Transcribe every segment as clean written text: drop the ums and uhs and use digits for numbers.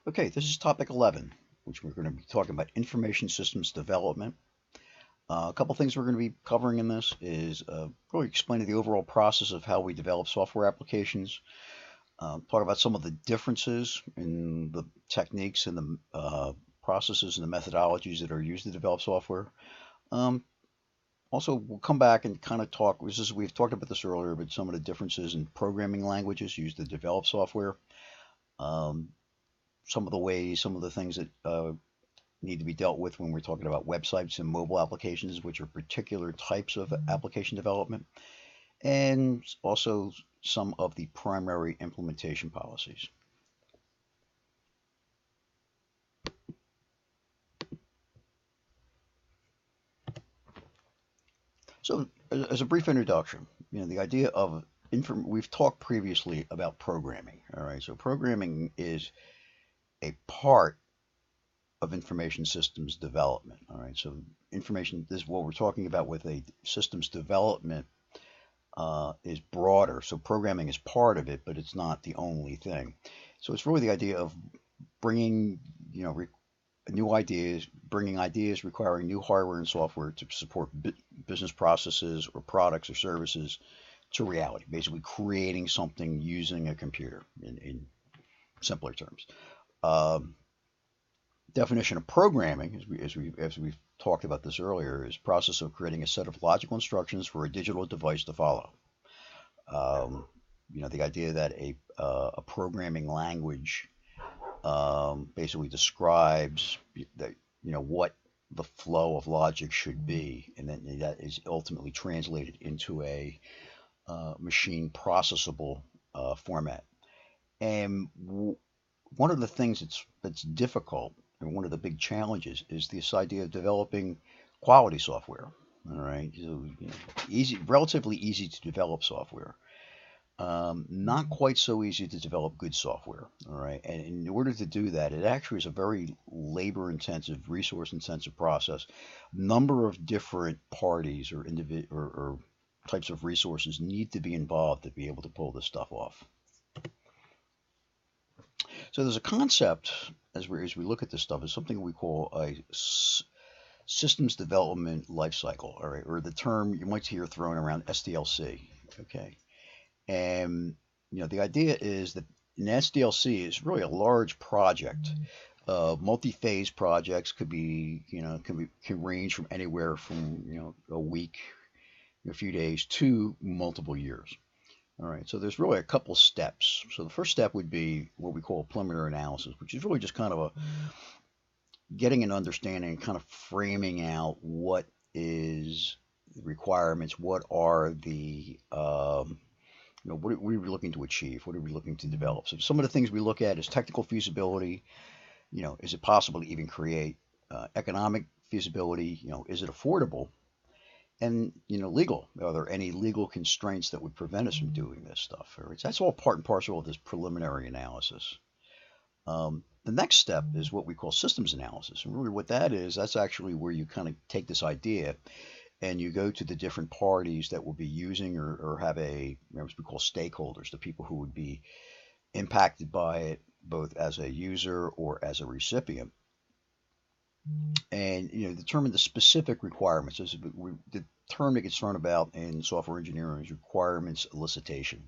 Okay, this is topic 11, which we're going to be talking about information systems development. A couple things we're going to be covering in this is really explaining the overall process of how we develop software applications, talk about some of the differences in the techniques and the processes and the methodologies that are used to develop software. Um, Also, we'll come back and kind of talk, we've talked about this earlier, but some of the differences in programming languages used to develop software. Um, some of the ways, some of the things that need to be dealt with when we're talking about websites and mobile applications, which are particular types of application development, and also some of the primary implementation policies. So, as a brief introduction, the idea of we've talked previously about programming. All right, so programming is a part of information systems development. All right, so information this is what we're talking about with a systems development is broader. So programming is part of it, but it's not the only thing. So it's really the idea of bringing, new ideas, bringing ideas requiring new hardware and software to support business processes or products or services to reality. Basically, creating something using a computer in simpler terms. Um, Definition of programming, as we've talked about this earlier, is process of creating a set of logical instructions for a digital device to follow. Um, the idea that a programming language basically describes that what the flow of logic should be, and then that is ultimately translated into a machine processable format. And one of the things that's difficult, and one of the big challenges, is this idea of developing quality software. All right, so, relatively easy to develop software. Not quite so easy to develop good software. All right, and in order to do that, it actually is a very labor-intensive, resource-intensive process. Number of different parties or or types of resources need to be involved to be able to pull this stuff off. So there's a concept as we look at this stuff is something we call a systems development lifecycle, all right, or the term you might hear thrown around SDLC. Okay, and the idea is that an SDLC is really a large project. Multi-phase projects could be, can range from anywhere from a week, a few days to multiple years. All right, so there's really a couple steps. So the first step would be what we call preliminary analysis, which is really just kind of a getting an understanding, kind of framing out what is the requirements, what are the what are we looking to achieve, what are we looking to develop. So some of the things we look at is technical feasibility. Is it possible to even create economic feasibility? Is it affordable? And legal. Are there any legal constraints that would prevent us from doing this stuff? All right, so that's all part and parcel of this preliminary analysis. The next step is what we call systems analysis. And really, what that is, that's actually where you kind of take this idea and you go to the different parties that will be using or have what we call stakeholders, the people who would be impacted by it, both as a user or as a recipient, and determine the specific requirements. The term that gets thrown about in software engineering is requirements elicitation.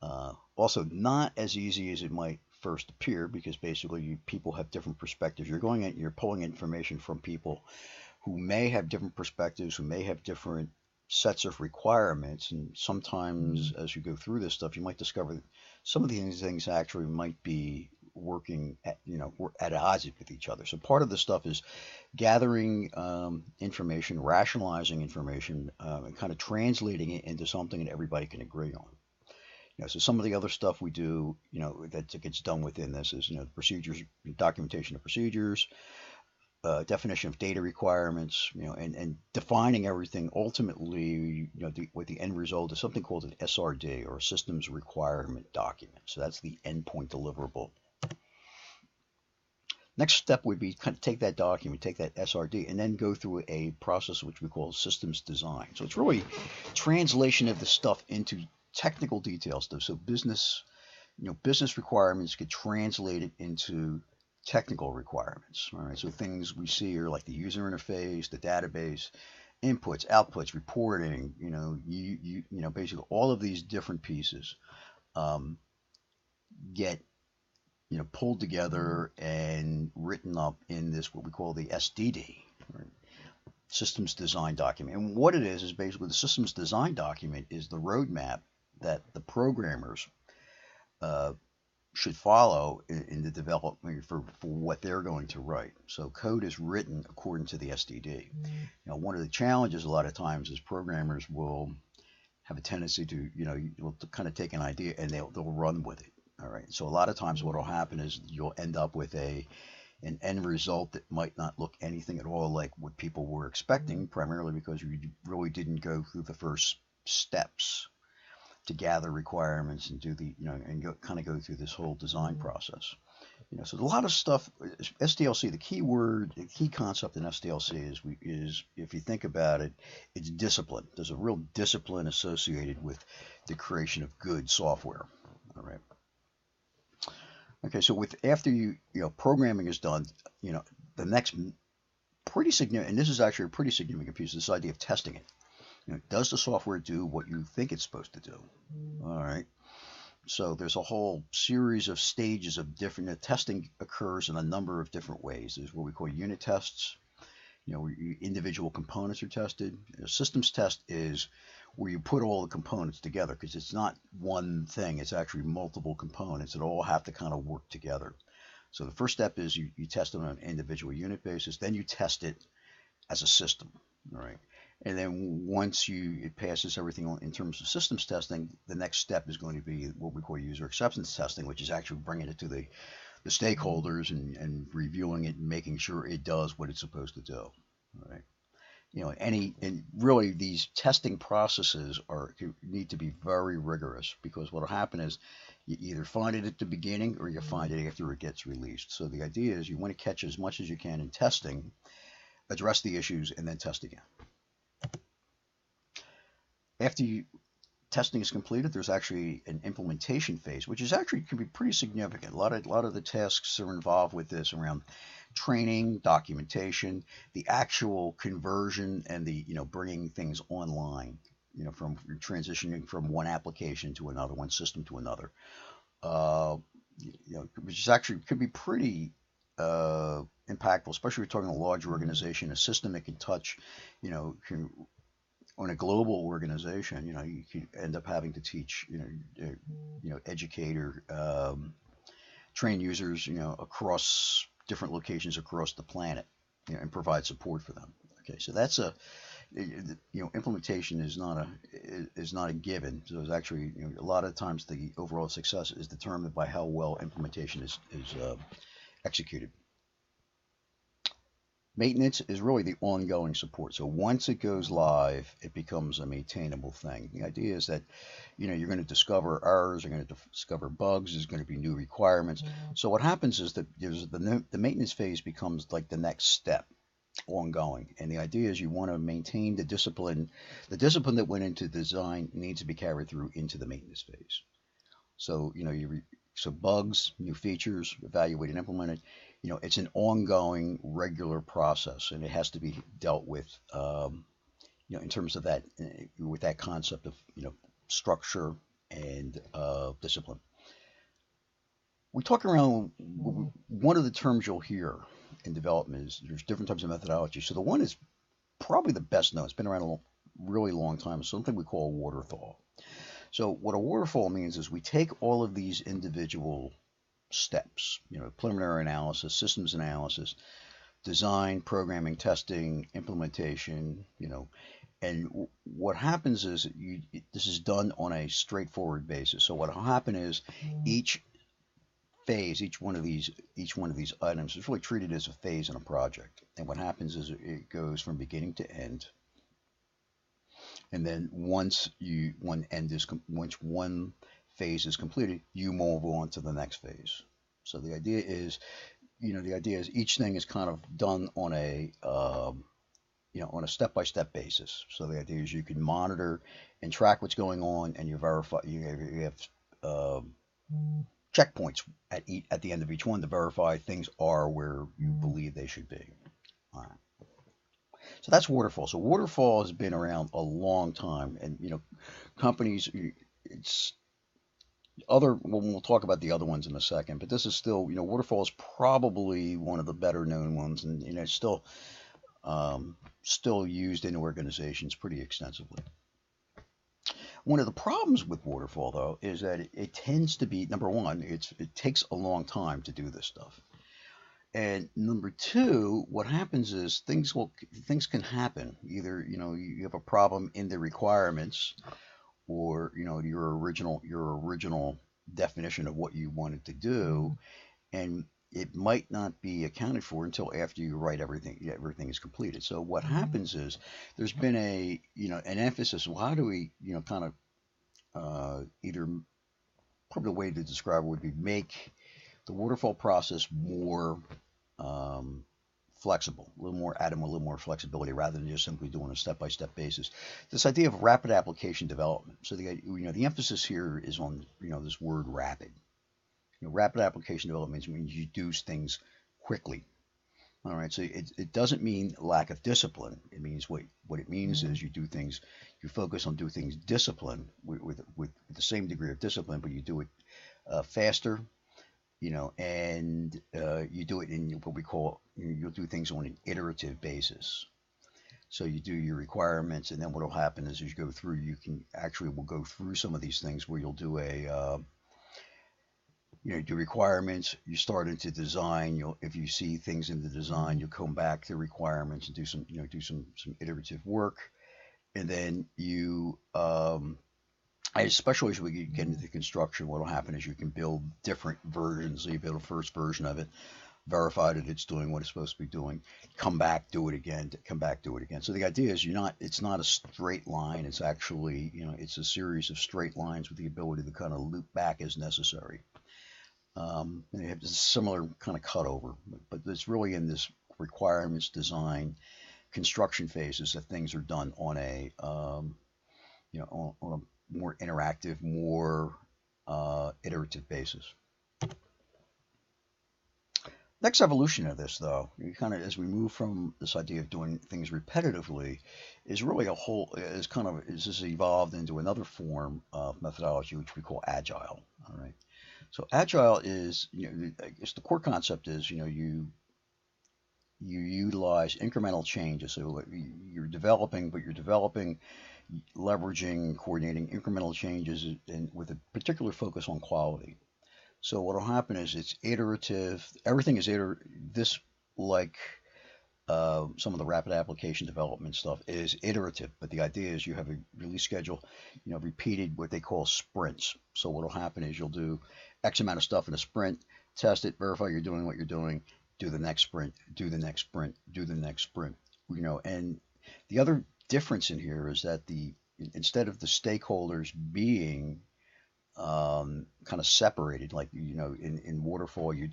Also, not as easy as it might first appear because basically people have different perspectives. You're pulling information from people who may have different perspectives, who may have different sets of requirements, and sometimes as you go through this stuff, you might discover that some of these things actually might be working at odds with each other. So part of the stuff is gathering information, rationalizing information, and kind of translating it into something that everybody can agree on. So some of the other stuff we do, that gets done within this is, the procedures, documentation of procedures, definition of data requirements, and defining everything. Ultimately, what the end result is something called an SRD, or a systems requirement document. So that's the endpoint deliverable. Next step would be kind of take that document, take that SRD, and then go through a process which we call systems design. So it's really translation of the stuff into technical details, so business, business requirements get translated into technical requirements. All right, so things we see are like the user interface, the database, inputs, outputs, reporting. Basically all of these different pieces um, get pulled together and written up in this what we call the SDD, right? Systems design document. And what it is basically the systems design document is the roadmap that the programmers uh, should follow in the development for what they're going to write. So code is written according to the SDD. One of the challenges a lot of times is programmers will have a tendency to, will kind of take an idea and they'll run with it. All right. So a lot of times what will happen is you'll end up with an end result that might not look anything at all like what people were expecting, primarily because you really didn't go through the first steps to gather requirements and do the, and kind of go through this whole design process. So a lot of stuff. SDLC, the key word, the key concept in SDLC is if you think about it, it's discipline. There's a real discipline associated with the creation of good software. All right. Okay, so after programming is done, the next pretty significant, and this is actually a pretty significant piece, this idea of testing it. Does the software do what you think it's supposed to do? All right. So there's a whole series of stages of different testing occurs in a number of different ways. There's what we call unit tests. Where individual components are tested. A systems test is where you put all the components together because it's not one thing. It's actually multiple components that all have to kind of work together. So the first step is you test it on an individual unit basis. Then you test it as a system. All right. And then once it passes everything in terms of systems testing, the next step is going to be what we call user acceptance testing, which is actually bringing it to the stakeholders and reviewing it and making sure it does what it's supposed to do. All right. And really these testing processes need to be very rigorous because what will happen is you either find it at the beginning or you find it after it gets released. So the idea is you want to catch as much as you can in testing, address the issues, and then test again. After testing is completed, there's actually an implementation phase, which is actually can be pretty significant. A lot of the tasks are involved with this around training, documentation, the actual conversion, and the bringing things online. From transitioning from one application to another, one system to another. Which is actually could be pretty impactful, especially if you're talking a large organization, a system that can touch, on a global organization, you could end up having to teach, educate or train users, across different locations across the planet, and provide support for them. Okay, so that's implementation is not a given. So it's actually, a lot of times the overall success is determined by how well implementation is executed. Maintenance is really the ongoing support. So once it goes live, it becomes a maintainable thing. The idea is that, you're going to discover errors, you're going to discover bugs, there's going to be new requirements. So what happens is that the maintenance phase becomes like the next step, ongoing. And the idea is you want to maintain the discipline. The discipline that went into design needs to be carried through into the maintenance phase. So, so bugs, new features, evaluate and implement it. It's an ongoing, regular process, and it has to be dealt with, in terms of that, with that concept of, structure and discipline. We talk around one of the terms you'll hear in development is there's different types of methodology. So the one is probably the best known. It's been around a really long time. Something we call a waterfall. So what a waterfall means is we take all of these individual steps, preliminary analysis, systems analysis, design, programming, testing, implementation, and what happens is this is done on a straightforward basis. So what will happen is each phase, each one of these items is really treated as a phase in a project. And what happens is it goes from beginning to end. And then once one phase is completed, you move on to the next phase. So the idea is each thing is kind of done on a on a step-by-step basis. So the idea is you can monitor and track what's going on, and you verify. You have checkpoints at the end of each one to verify things are where you believe they should be. All right. So that's waterfall. So waterfall has been around a long time, and companies. It's other. Well, we'll talk about the other ones in a second, but this is still, waterfall is probably one of the better known ones, and it's still used in organizations pretty extensively. One of the problems with waterfall, though, is that it tends to be number one, it takes a long time to do this stuff. And number two, what happens is things can happen. Either you have a problem in the requirements, or your original definition of what you wanted to do, and it might not be accounted for until after you write everything is completed. So what happens is there's been an emphasis. Well, how do we kind of either probably the way to describe it would be make the waterfall process more flexible, add in a little more flexibility rather than just simply doing a step-by-step basis. This idea of rapid application development. So the emphasis here is on this word rapid. Rapid application development means you do things quickly. All right, so it doesn't mean lack of discipline. It means what it means is you focus on doing things discipline with the same degree of discipline, but you do it faster, and you do it in what we call, you'll do things on an iterative basis. So you do your requirements, and then what will happen is as you go through, we'll go through some of these things where you'll do do requirements. You start into design. If you see things in the design, you'll come back to requirements and do some iterative work, and then especially as we get into construction, what will happen is you can build different versions. So you build a first version of it, verify that it's doing what it's supposed to be doing, come back, do it again, come back, do it again. So the idea is it's not a straight line. It's actually, it's a series of straight lines with the ability to kind of loop back as necessary. And you have this similar kind of cutover, but it's really in this requirements, design, construction phases that things are done on on a more interactive, more iterative basis. Next evolution of this, though, as we move from this idea of doing things repetitively, is really is this evolved into another form of methodology, which we call agile. All right. So agile is, I guess the core concept is, you utilize incremental changes. So you're developing, leveraging, coordinating incremental changes, and with a particular focus on quality. So what will happen is it's iterative. Everything is iterative. This, like some of the rapid application development stuff, is iterative. But the idea is you have a release schedule, repeated what they call sprints. So what will happen is you'll do X amount of stuff in a sprint, test it, verify you're doing what you're doing, do the next sprint, do the next sprint, do the next sprint. And the other difference in here is that instead of the stakeholders being kind of separated, like in waterfall, you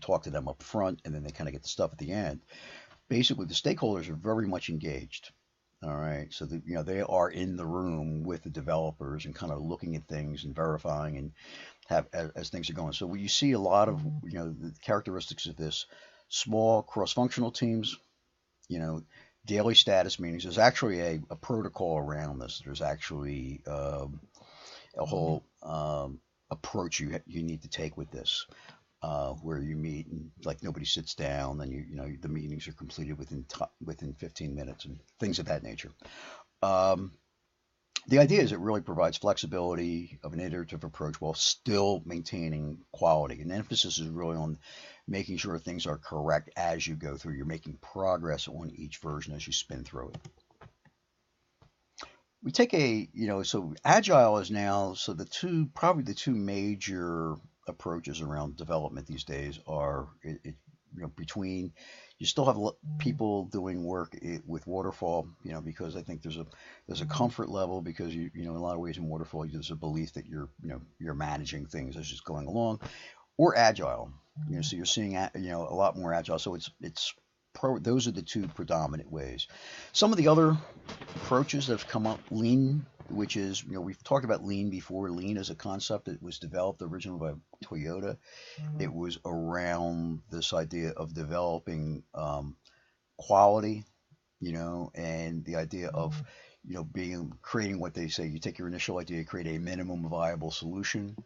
talk to them up front and then they kind of get the stuff at the end. Basically, the stakeholders are very much engaged. All right, so they are in the room with the developers and kind of looking at things and verifying and as things are going. So you see a lot of the characteristics of this: small cross-functional teams, daily status meetings. There's actually a protocol around this. There's actually a whole approach you need to take with this, where you meet and like nobody sits down, and the meetings are completed within 15 minutes and things of that nature. The idea is it really provides flexibility of an iterative approach while still maintaining quality. And the emphasis is really on making sure things are correct as you go through. You're making progress on each version as you spin through it. We take so Agile is now, so probably the two major approaches around development these days are between, you still have people doing work with waterfall, because I think there's a comfort level, because in a lot of ways in waterfall there's a belief that you're managing things as it's going along, or agile. So you're seeing a lot more agile. So those are the two predominant ways. Some of the other approaches that have come up, lean which is, we've talked about lean before. Lean is a concept that was developed originally by Toyota. It was around this idea of developing quality, and the idea of, creating what they say. You take your initial idea, create a minimum viable solution,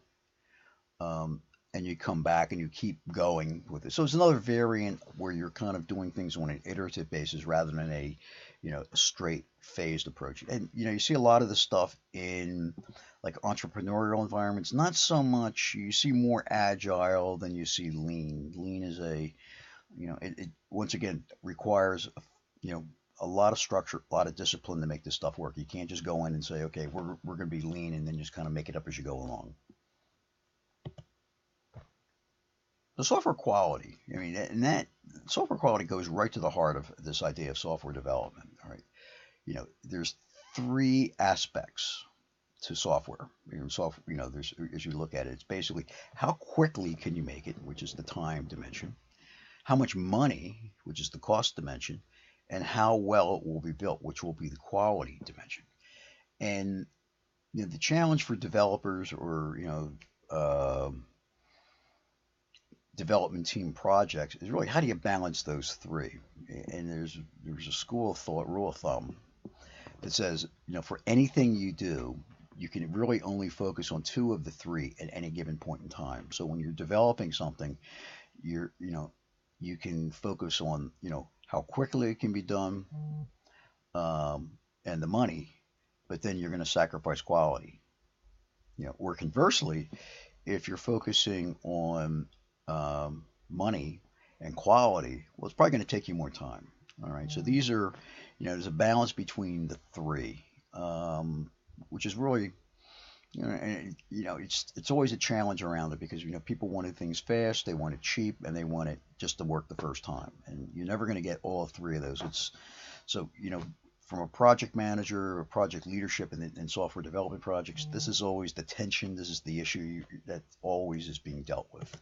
um, and you come back and you keep going with it. So it's another variant where you're kind of doing things on an iterative basis rather than a straight phased approach. And you see a lot of this stuff in like entrepreneurial environments. Not so much. You see more agile than you see lean. Lean is it once again requires you know a lot of structure, a lot of discipline to make this stuff work. You can't just go in and say, okay, we're going to be lean, and then just kind of make it up as you go along. The software quality, I mean, and that software quality goes right to the heart of this idea of software development. All right, there's three aspects to software. There's, as you look at it, it's basically how quickly can you make it, which is the time dimension, how much money, which is the cost dimension, and how well it will be built, which will be the quality dimension. And the challenge for developers or development team projects is really how do you balance those three? And there's a school of thought, rule of thumb, that says for anything you do, you can really only focus on two of the three at any given point in time. So when you're developing something, you can focus on how quickly it can be done, and the money, but then you're going to sacrifice quality. Or conversely, if you're focusing on money and quality, well, it's probably going to take you more time. All right, so these are, there's a balance between the three, which is really, and it's always a challenge around it because people wanted things fast, they want it cheap, and they want it just to work the first time, and you're never going to get all three of those. It's so from a project manager or project leadership in software development projects, this is always the tension. This is the issue that always is being dealt with.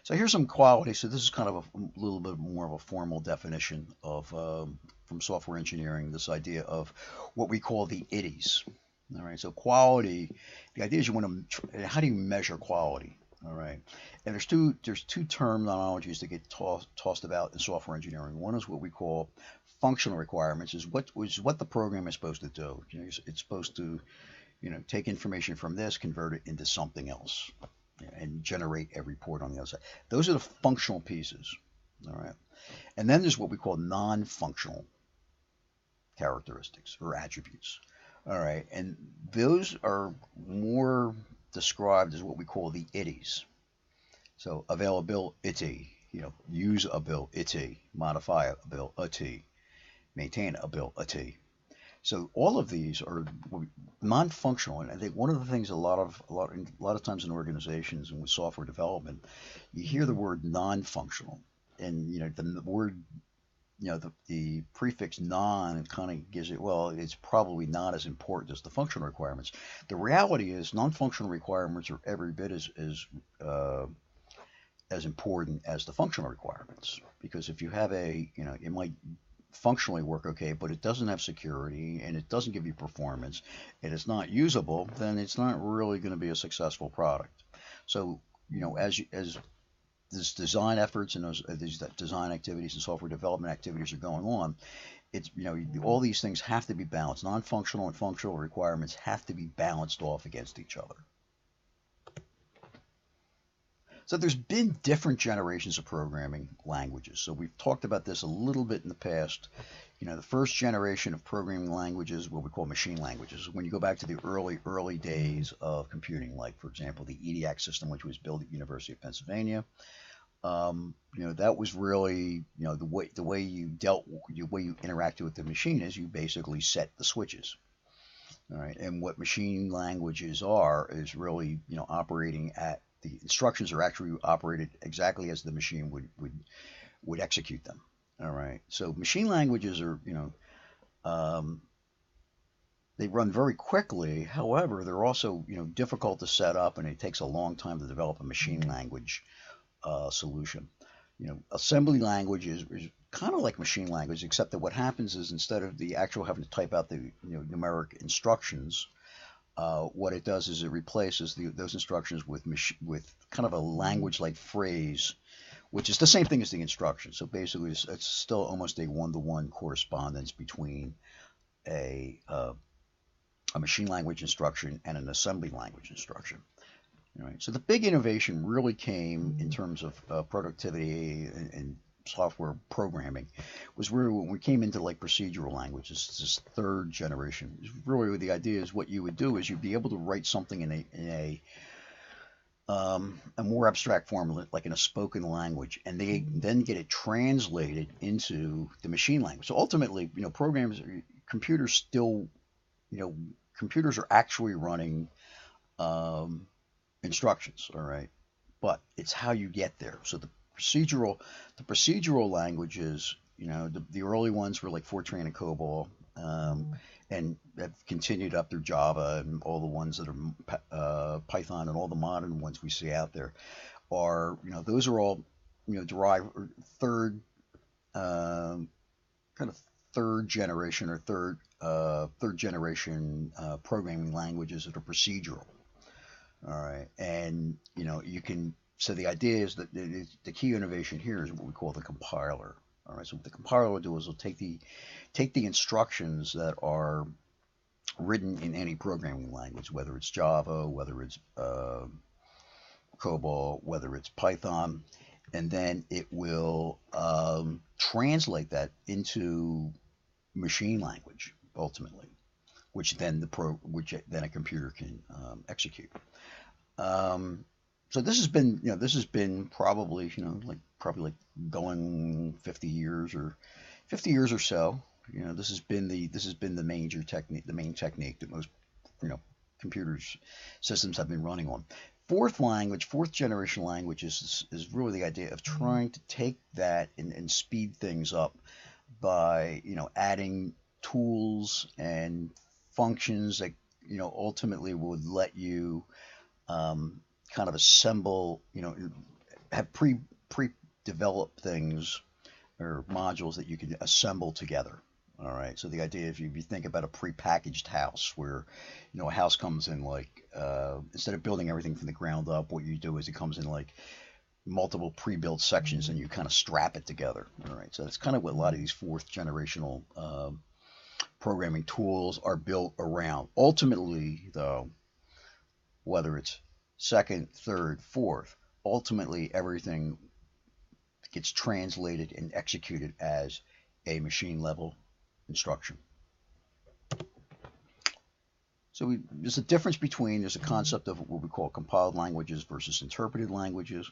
So here's some quality. So this is kind of a little bit more of a formal definition of from software engineering. This idea of what we call the ITIs. All right. So quality. The idea is you want to. How do you measure quality? All right. And there's two terminologies that get tossed about in software engineering. One is what we call functional requirements. Is what the program is supposed to do. It's supposed to take information from this, convert it into something else, and generate a report on the other side. Those are the functional pieces. All right. And then there's what we call non-functional characteristics or attributes. All right. And those are more described as what we call the ITIs. So availability, usability, modifiability, maintainability. So all of these are non-functional, and I think one of the things a lot of times in organizations and with software development, you hear the word non-functional, and the word, the prefix non kind of gives it, well, it's probably not as important as the functional requirements. The reality is non-functional requirements are every bit as important as the functional requirements, because if you have it might functionally work okay, but it doesn't have security and it doesn't give you performance and it's not usable, then it's not really going to be a successful product. So, as these design efforts and these design activities and software development activities are going on, it's all these things have to be balanced. Non-functional and functional requirements have to be balanced off against each other. So there's been different generations of programming languages. So we've talked about this a little bit in the past. The first generation of programming languages, what we call machine languages. When you go back to the early days of computing, like for example the EDAC system, which was built at the University of Pennsylvania, that was really the way you interacted with the machine is you basically set the switches. All right, and what machine languages are is really operating at the instructions are actually operated exactly as the machine would execute them. All right. So machine languages are, they run very quickly. However, they're also, difficult to set up, and it takes a long time to develop a machine language solution. Assembly language is kind of like machine language, except that what happens is instead of the actual having to type out the numeric instructions, what it does is it replaces those instructions with kind of a language-like phrase, which is the same thing as the instructions. So basically, it's still almost a one-to-one correspondence between a uh, a machine language instruction and an assembly language instruction. All right. So the big innovation really came in terms of productivity and software programming was really when we came into like procedural languages, this third generation. Really, the idea is what you would do is you'd be able to write something in a more abstract form, like in a spoken language, and they then get it translated into the machine language. So ultimately, programs, computers still, you know, computers are actually running um, instructions, all right, but it's how you get there. So the procedural languages, the early ones were like Fortran and COBOL, and have continued up through Java and all the ones that are Python and all the modern ones we see out there are, those are all, derived or um, kind of third generation or third generation programming languages that are procedural. All right, and you can. So the idea is that the key innovation here is what we call the compiler. All right, so what the compiler will do is it'll take the instructions that are written in any programming language, whether it's Java, whether it's COBOL, whether it's Python, and then it will translate that into machine language ultimately, which then a computer can execute. Um, so this has been probably like going 50 years or 50 years or so. This has been the major technique, the main technique that most you know computers systems have been running on. Fourth generation language is really the idea of trying to take that and speed things up by adding tools and functions that ultimately would let you um, kind of assemble, have pre-developed things or modules that you can assemble together. All right. So the idea, if you think about a pre-packaged house, where a house comes in like instead of building everything from the ground up, what you do is it comes in like multiple pre-built sections, and you kind of strap it together. All right. So that's kind of what a lot of these fourth generational programming tools are built around. Ultimately, though, whether it's second, third, fourth, ultimately everything gets translated and executed as a machine level instruction. So there's a concept of what we call compiled languages versus interpreted languages.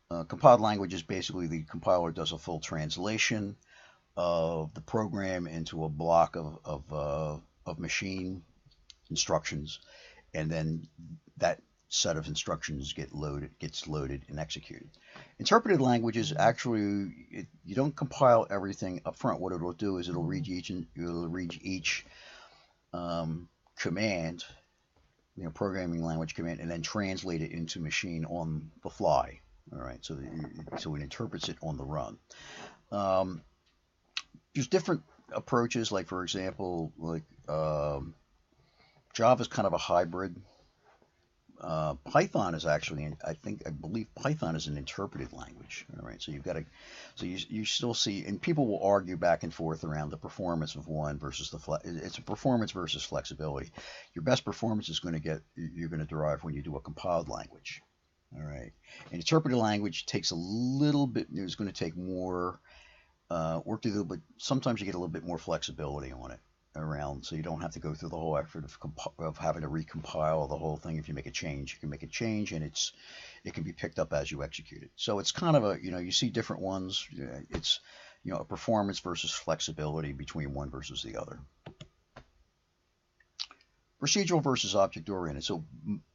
Compiled languages, basically the compiler does a full translation of the program into a block of machine instructions, and then that set of instructions gets loaded and executed. Interpreted languages actually you don't compile everything up front. What it'll do is it'll read each command, programming language command, and then translate it into machine on the fly. All right, so it interprets it on the run. Um, there's different approaches, like for example, like Java is kind of a hybrid. Python is actually, I believe Python is an interpreted language. All right, so you still see, and people will argue back and forth around the performance of one versus it's a performance versus flexibility. Your best performance you're going to derive when you do a compiled language. All right, an interpreted language takes a little bit, is going to take more work to do, but sometimes you get a little bit more flexibility on it around, so you don't have to go through the whole effort of having to recompile the whole thing. If you make a change, you can make a change, and it can be picked up as you execute it. So it's kind of you see different ones. It's a performance versus flexibility between one versus the other. Procedural versus object oriented. So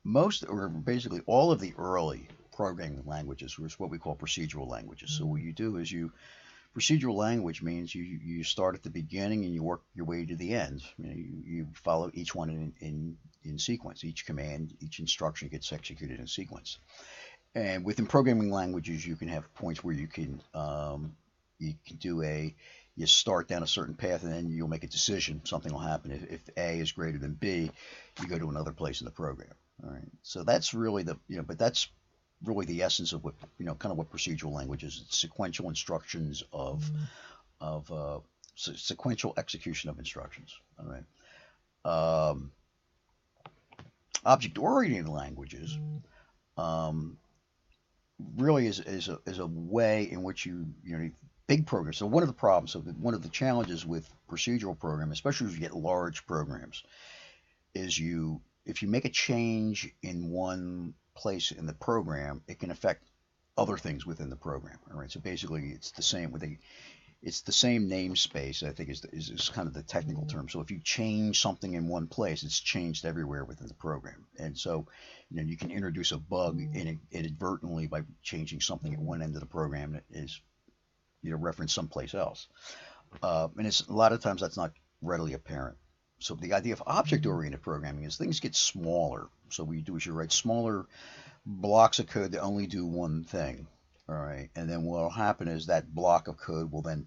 most, or basically all of the early programming languages was what we call procedural languages. So what you do is procedural language means you start at the beginning and you work your way to the end. You follow each one in sequence. Each command, each instruction gets executed in sequence. And within programming languages, you can have points where you can you start down a certain path and then you'll make a decision. Something will happen. If A is greater than B, you go to another place in the program. All right. So that's really but that's really the essence of what, kind of what procedural language is. It's sequential instructions of sequential execution of instructions. All right. Um, Object-oriented languages um, really is a way in which big programs. So one of the problems, one of the challenges with procedural programming, especially if you get large programs, is if you make a change in one place in the program, it can affect other things within the program. All right. So basically, it's the same namespace, I think, is kind of the technical term. So if you change something in one place, it's changed everywhere within the program. And so, you can introduce a bug inadvertently by changing something at one end of the program that is, referenced someplace else. And it's a lot of times that's not readily apparent. So the idea of object-oriented programming is things get smaller. So what you do is you write smaller blocks of code that only do one thing. All right, and then what will happen is that block of code will then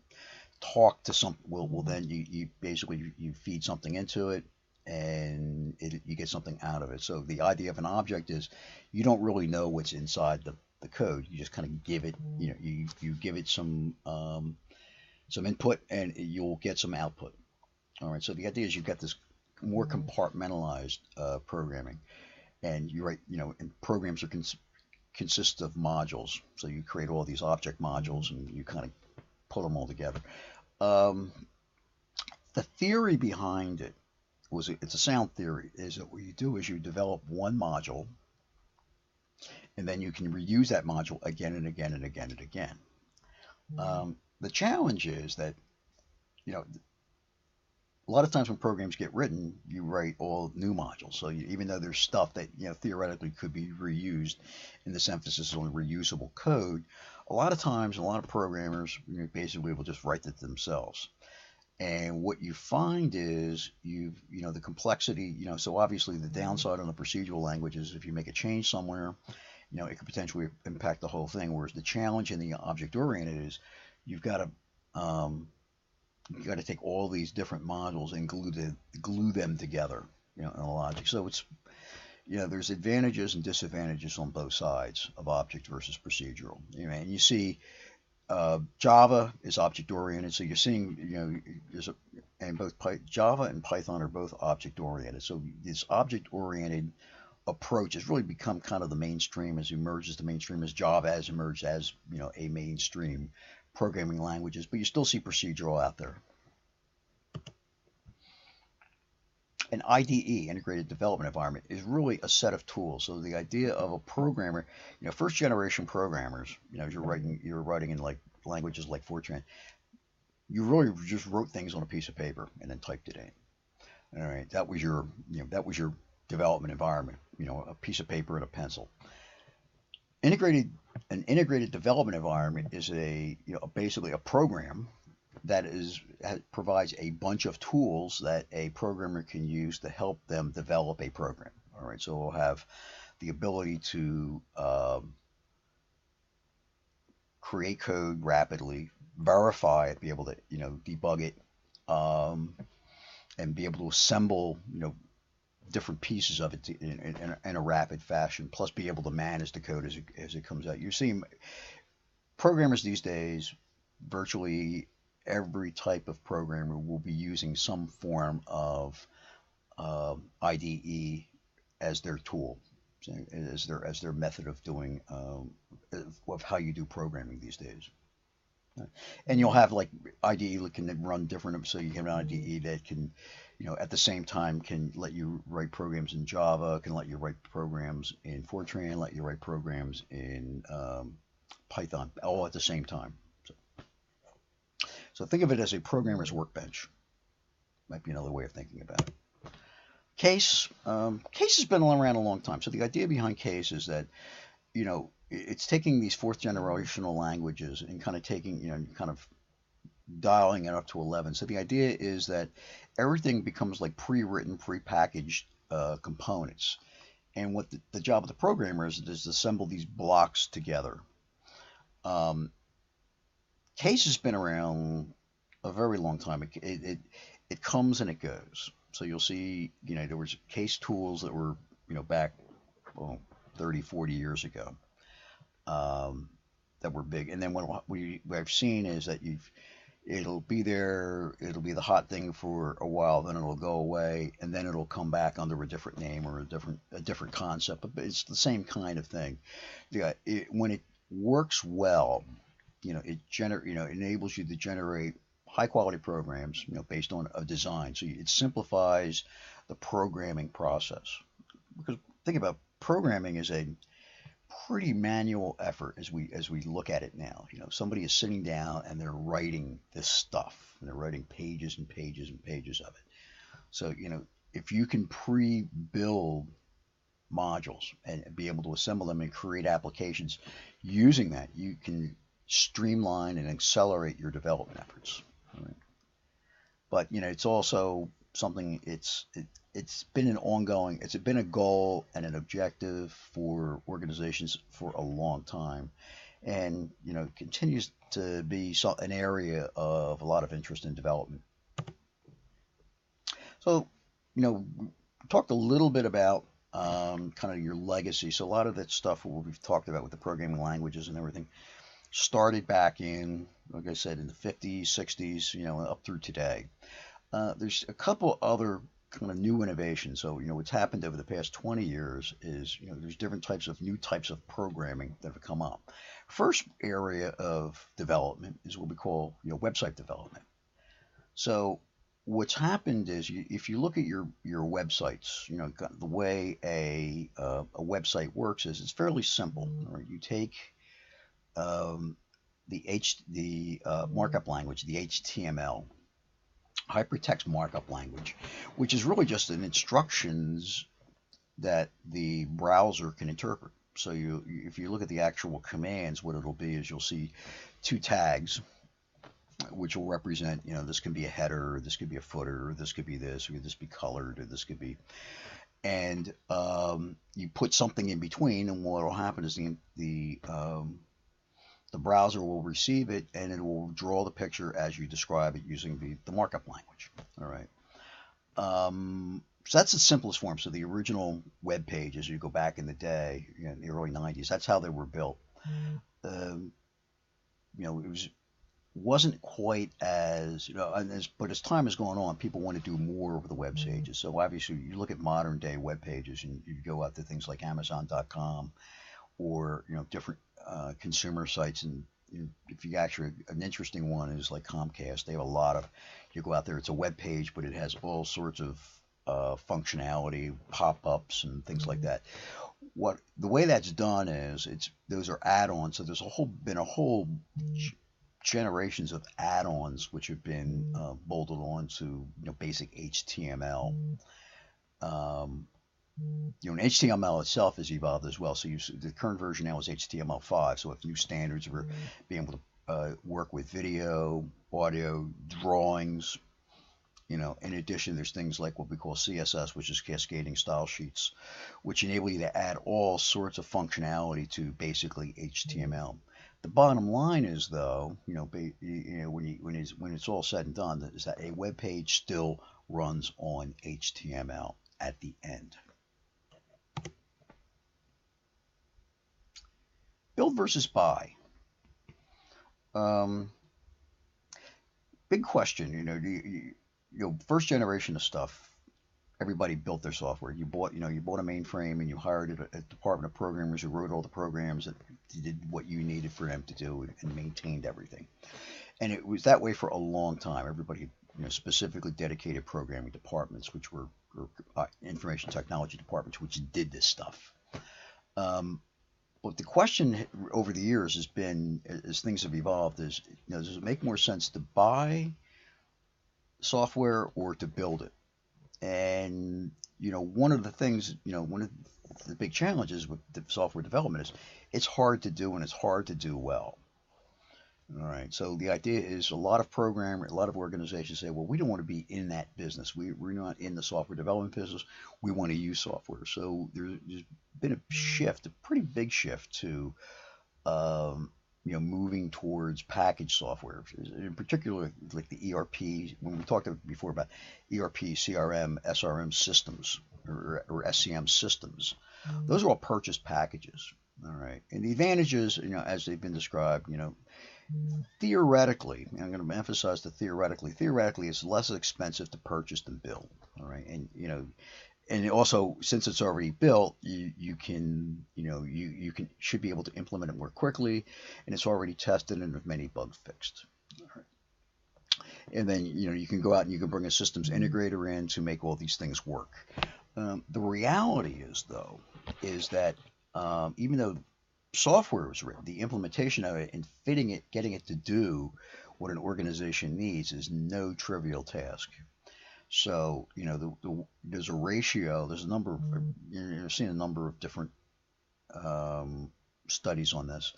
talk to some. Will then you basically you feed something into it, and you get something out of it. So the idea of an object is you don't really know what's inside the code. You just kind of give it, you give it some input and you'll get some output. All right. So the idea is you've got this more compartmentalized programming, and you write, and programs consist of modules. So you create all these object modules and you kind of put them all together. Um, the theory behind it it's a sound theory, is that what you do is you develop one module and then you can reuse that module again and again and again and again. The challenge is that, you know, a lot of times when programs get written, you write all new modules. So even though there's stuff that, theoretically could be reused, and this emphasis on reusable code, a lot of times a lot of programmers, basically will just write it themselves. And what you find is the complexity, so obviously the downside on the procedural language is if you make a change somewhere, it could potentially impact the whole thing. Whereas the challenge in the object oriented is you've got to take all these different modules and glue them together, in a logic. So it's, there's advantages and disadvantages on both sides of object versus procedural. And you see Java is object oriented, so you're seeing, and both Java and Python are both object oriented. So this object oriented approach has really become kind of the mainstream, as emerges the mainstream as Java has emerged as, a mainstream programming languages, but you still see procedural out there. An IDE, integrated development environment, is really a set of tools. So the idea of a programmer, first generation programmers, you're writing in like languages like Fortran, you really just wrote things on a piece of paper and then typed it in. All right, that was your development environment, a piece of paper and a pencil. An integrated development environment is basically a program that provides a bunch of tools that a programmer can use to help them develop a program. All right, so we'll have the ability to create code rapidly, verify it, be able to debug it, and be able to assemble different pieces of it in a rapid fashion, plus be able to manage the code as it comes out. You're seeing programmers these days, virtually every type of programmer will be using some form of IDE as their tool, as their method of doing of how you do programming these days. And you'll have like IDE that can run different, so you have an IDE that can, at the same time can let you write programs in Java, can let you write programs in Fortran, let you write programs in Python, all at the same time. So think of it as a programmer's workbench. Might be another way of thinking about it. Case. Case has been around a long time. So the idea behind Case is that, it's taking these fourth generational languages and kind of taking, kind of dialing it up to 11. So the idea is that everything becomes like pre-written, pre-packaged components. And what the job of the programmer is to assemble these blocks together. Um, Case has been around a very long time. It comes and it goes. So you'll see, there was case tools that were, back, well, 30, 40 years ago, um, that were big. And then what I've seen is that it'll be there, it'll be the hot thing for a while, then it'll go away, and then it'll come back under a different name or a different concept. But it's the same kind of thing. Yeah, when it works well, enables you to generate high quality programs, based on a design. So it simplifies the programming process. Because think about programming is a pretty manual effort as we look at it now. Somebody is sitting down and they're writing this stuff, and they're writing pages and pages and pages of it. So, if you can pre-build modules and be able to assemble them and create applications using that, you can streamline and accelerate your development efforts. Right? But it's also something. It's been an ongoing. It's been a goal and an objective for organizations for a long time, and continues to be an area of a lot of interest in development. So, we talked a little bit about kind of your legacy. So a lot of that stuff we've talked about with the programming languages and everything started back in, like I said, in the 50s, 60s, up through today. There's a couple other kind of new innovations. So, what's happened over the past 20 years is, there's different new types of programming that have come up. First area of development is what we call, website development. So, what's happened is, if you look at your websites, the way a website works is it's fairly simple. Right? You take the markup language, the HTML, hypertext markup language, which is really just an instructions that the browser can interpret. So if you look at the actual commands, what it'll be is you'll see two tags, which will represent, this can be a header, this could be a footer, this could be this, or this be colored, or this could be, and you put something in between, and what will happen is the browser will receive it and it will draw the picture as you describe it using the markup language. All right. So that's the simplest form. So the original web page, as you go back in the day, in the early 90s, that's how they were built. It wasn't quite as, but as time has gone on, people want to do more with the web pages. So obviously, you look at modern day web pages, and you go out to things like Amazon.com or different consumer sites, and if you actually, an interesting one is like Comcast. They have a lot of, you go out there, it's a web page, but it has all sorts of functionality, pop-ups, and things like that. The way that's done is those are add-ons. So there's been a whole generations of add-ons which have been bolted on to basic HTML. And HTML itself has evolved as well. So the current version now is HTML5. So with new standards, we're being able to work with video, audio, drawings. In addition, there's things like what we call CSS, which is cascading style sheets, which enable you to add all sorts of functionality to basically HTML. The bottom line is, though, when it's all said and done, is that a web page still runs on HTML at the end. Build versus buy. Big question. First generation of stuff, everybody built their software. You bought a mainframe and you hired a department of programmers who wrote all the programs that did what you needed for them to do and maintained everything. And it was that way for a long time. Everybody, specifically dedicated programming departments, which were information technology departments, which did this stuff. But the question over the years has been, as things have evolved, is, does it make more sense to buy software or to build it? And, one of the things, one of the big challenges with the software development is it's hard to do and it's hard to do well. All right. So the idea is a lot of programmers, a lot of organizations say, well, we don't want to be in that business. We're not in the software development business. We want to use software. So there's been a shift, a pretty big shift to um, moving towards packaged software, in particular, like the ERP. When we talked before about ERP, CRM, SRM systems, or SCM systems, those are all purchased packages. All right, and the advantages, as they've been described, theoretically, I'm going to emphasize the theoretically. Theoretically, it's less expensive to purchase than build. All right, and and also since it's already built, you can you can should be able to implement it more quickly, and it's already tested and with many bugs fixed. And then you can go out and you can bring a systems integrator in to make all these things work. The reality is though is that even though software was written, the implementation of it and fitting it, getting it to do what an organization needs is no trivial task. So, there's a ratio, there's a number of, you're seeing a number of different studies on this.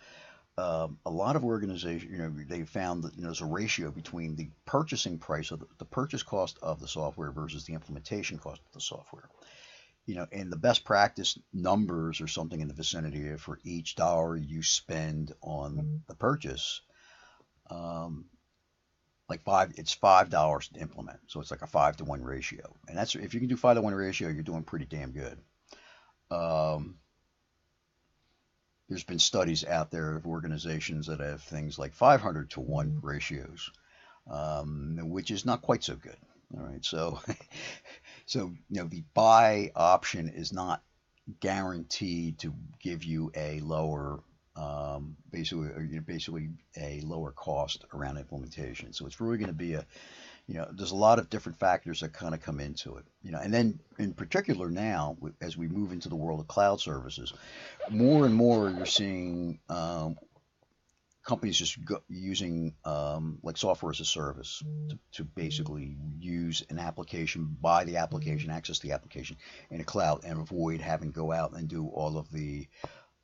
A lot of organizations, they found that there's a ratio between the purchasing price of the purchase cost of the software versus the implementation cost of the software. And the best practice numbers are something in the vicinity of for each dollar you spend on the purchase, um, like it's $5 to implement. So it's like a 5-to-1 ratio. And that's if you can do 5-to-1 ratio, you're doing pretty damn good. Um, there's been studies out there of organizations that have things like 500-to-1 ratios, which is not quite so good. All right, so so the buy option is not guaranteed to give you a lower basically a lower cost around implementation. So it's really going to be there's a lot of different factors that kind of come into it. And then in particular now, as we move into the world of cloud services, more and more you're seeing companies just using like software as a service to basically use an application, buy the application, access the application in a cloud, and avoid having to go out and do all of the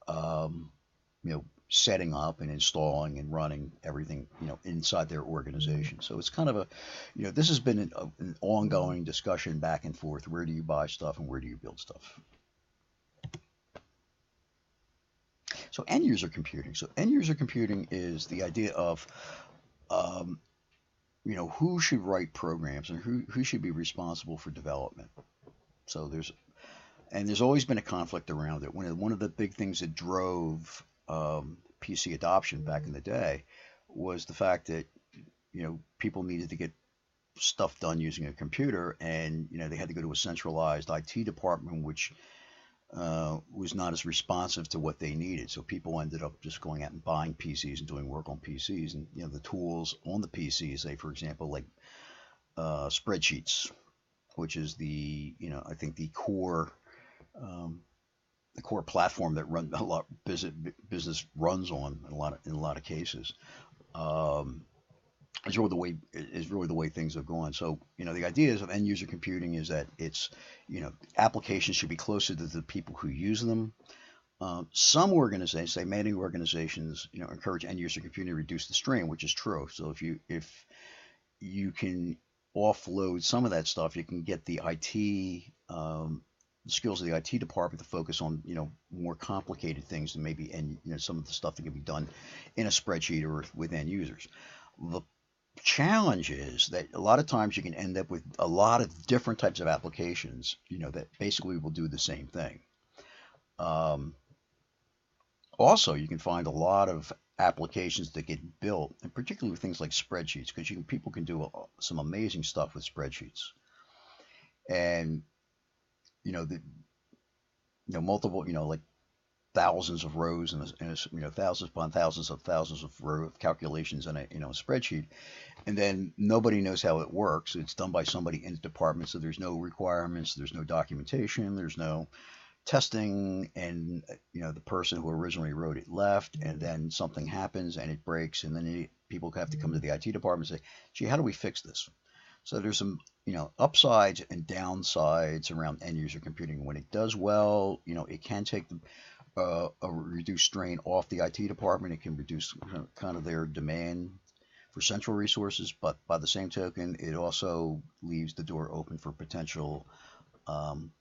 um, setting up and installing and running everything inside their organization. So it's kind of a this has been an ongoing discussion back and forth. Where do you buy stuff and where do you build stuff? So end user computing. So end user computing is the idea of um, who should write programs and who should be responsible for development. So there's always been a conflict around it. One of the big things that drove PC adoption back in the day was the fact that people needed to get stuff done using a computer, and they had to go to a centralized IT department, which was not as responsive to what they needed. So people ended up just going out and buying PCs and doing work on PCs, and the tools on the PCs, say for example, like spreadsheets, which is I think um, the core platform that run a lot business runs on in a lot of cases. Um, is really the way things have gone. So the idea is of end user computing is that it's applications should be closer to the people who use them. Some organizations, say many organizations, encourage end user computing to reduce the strain, which is true. So if you can offload some of that stuff, you can get the IT skills of the IT department to focus on more complicated things than maybe and some of the stuff that can be done in a spreadsheet or with end users. The challenge is that a lot of times you can end up with a lot of different types of applications, that basically will do the same thing. Um, Also, you can find a lot of applications that get built, and particularly with things like spreadsheets, because people can do some amazing stuff with spreadsheets. And the multiple like thousands of rows and thousands upon thousands of row of calculations in a spreadsheet, and then nobody knows how it works. It's done by somebody in the department, so there's no requirements, there's no documentation, there's no testing, and the person who originally wrote it left, and then something happens and it breaks, and then people have to come to the IT department and say, gee, how do we fix this? So there's some upsides and downsides around end user computing. When it does well, it can take a reduced strain off the IT department. It can reduce kind of their demand for central resources, but by the same token, it also leaves the door open for potential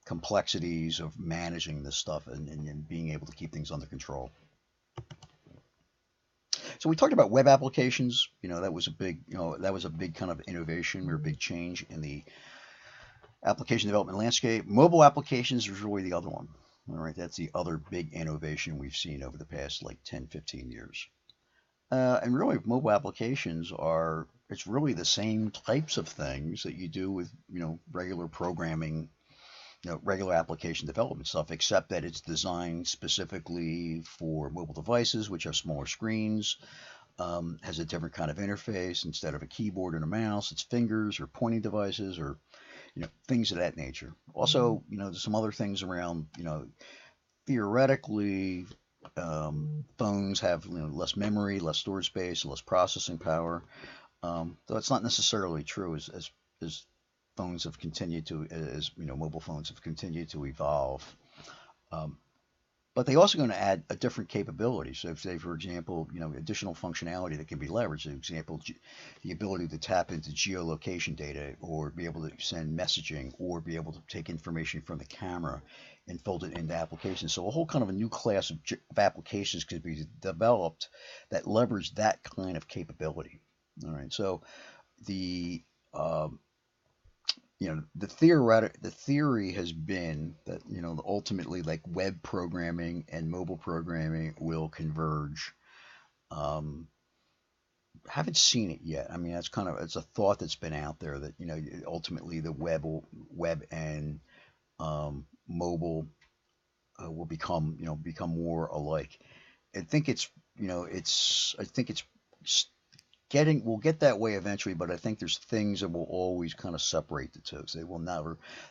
complexities of managing this stuff and being able to keep things under control. So we talked about web applications. That was a big, that was a big kind of innovation or big change in the application development landscape. Mobile applications is really the other one. All right, that's the other big innovation we've seen over the past like 10, 15 years. And really, mobile applications are, it's really the same types of things that you do with, regular programming, regular application development stuff, except that it's designed specifically for mobile devices, which have smaller screens, has a different kind of interface. Instead of a keyboard and a mouse, it's fingers or pointing devices or, things of that nature. Also, there's some other things around, theoretically, phones have less memory, less storage space, less processing power. Though it's not necessarily true as phones have continued to, as mobile phones have continued to evolve. But they also going to add a different capability. So, if, say, for example, additional functionality that can be leveraged. For example, the ability to tap into geolocation data, or be able to send messaging, or be able to take information from the camera and fold it into applications. So, a whole kind of a new class of applications could be developed that leverage that kind of capability. All right. So, the the theory has been that ultimately, like, web programming and mobile programming will converge. um, haven't seen it yet. I mean, it's a thought that's been out there that ultimately the web and mobile will become more alike. I think it's getting, we'll get that way eventually, but I think there's things that will always kind of separate the two. So they will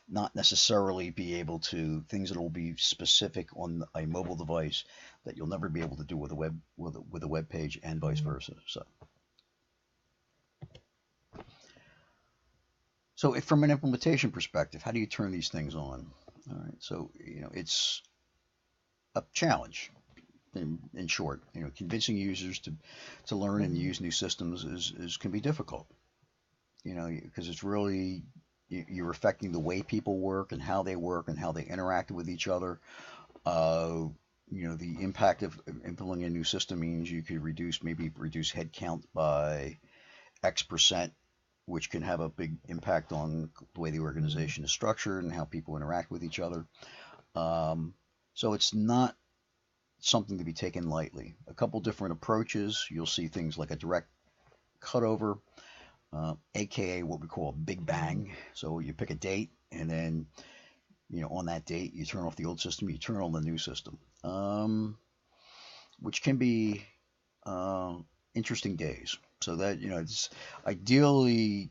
not necessarily be able to, things that will be specific on a mobile device that you'll never be able to do with a web page, and vice versa. So if, from an implementation perspective, how do you turn these things on? All right, so it's a challenge. In short, convincing users to learn and use new systems is can be difficult. Because it's really, you're affecting the way people work and how they interact with each other. The impact of implementing a new system means you could maybe reduce headcount by X%, which can have a big impact on the way the organization is structured and how people interact with each other. So it's not something to be taken lightly. A couple different approaches. You'll see things like a direct cutover, aka what we call a big bang. So you pick a date, and then on that date you turn off the old system, you turn on the new system, which can be interesting days. So that it's ideally,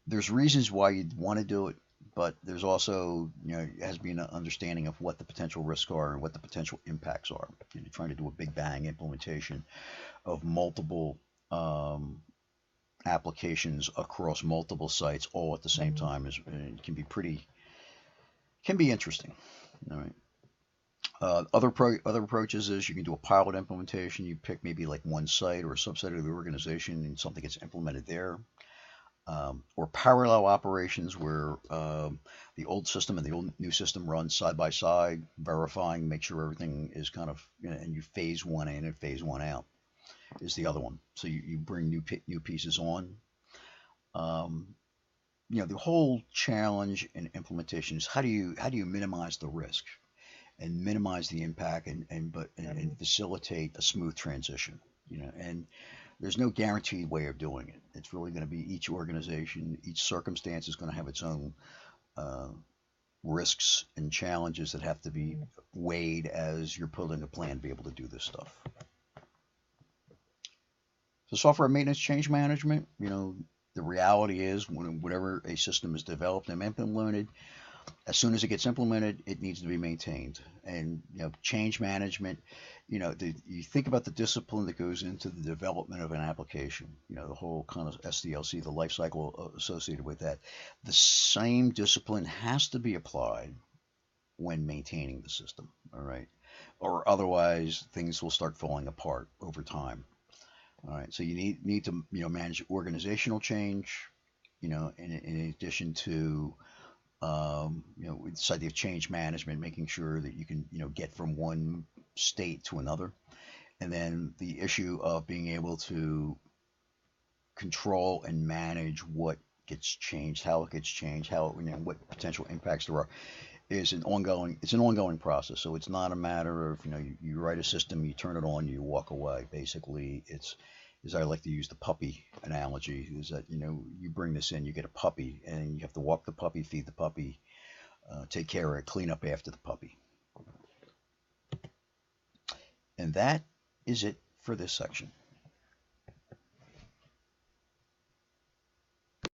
there's reasons why you'd want to do it, but there's also, it has been an understanding of what the potential risks are and what the potential impacts are. Trying to do a big bang implementation of multiple applications across multiple sites all at the same time can be interesting. All right. Other approaches is you can do a pilot implementation. You pick maybe like one site or a subset of the organization, and something gets implemented there. Or parallel operations where the old system and the old new system run side by side, verifying, make sure everything is kind of, and you phase one in and phase one out is the other one. So you bring new pieces on. The whole challenge in implementation is how do you minimize the risk and minimize the impact and facilitate a smooth transition. And there's no guaranteed way of doing it. It's really going to be each organization, each circumstance is going to have its own risks and challenges that have to be weighed as you're building a plan to be able to do this stuff. So software maintenance change management, the reality is whenever a system is developed and implemented, as soon as it gets implemented, it needs to be maintained. And change management, you think about the discipline that goes into the development of an application. The whole kind of SDLC, the life cycle associated with that. The same discipline has to be applied when maintaining the system. All right, or otherwise things will start falling apart over time. All right, so you need to manage organizational change. In addition to this idea of change management, making sure that you can get from one state to another, and then the issue of being able to control and manage what gets changed, how it gets changed, what potential impacts there are, is an ongoing. It's an ongoing process. So it's not a matter of you write a system, you turn it on, you walk away. Basically, it's as I like to use the puppy analogy, is that you bring this in, you get a puppy, and you have to walk the puppy, feed the puppy, take care of it, clean up after the puppy, and that is it for this section.